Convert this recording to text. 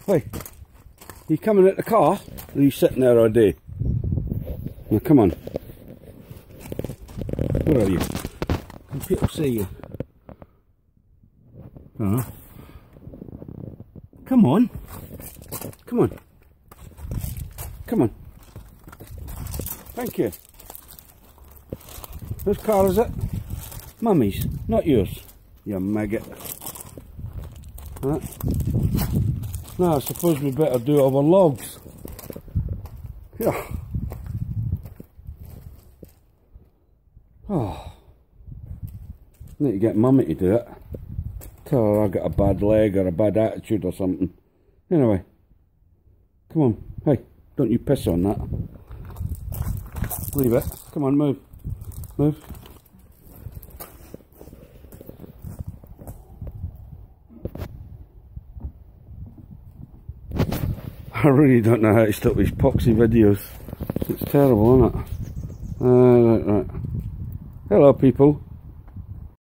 Hey, you coming at the car? Or are you sitting there all day? Now come on. Where are you? Can people see you? Come on. Come on. Come on. Thank you. Whose car is it? Mummy's, not yours. You maggot. Right. Now I suppose we better do it over logs. Yeah. Oh. Need to get Mummy to do it. Tell her I got a bad leg or a bad attitude or something. Anyway. Come on. Hey, don't you piss on that. Leave it. Come on, move. Move. I really don't know how to stop these poxy videos. It's terrible, isn't it? Right. Hello, people.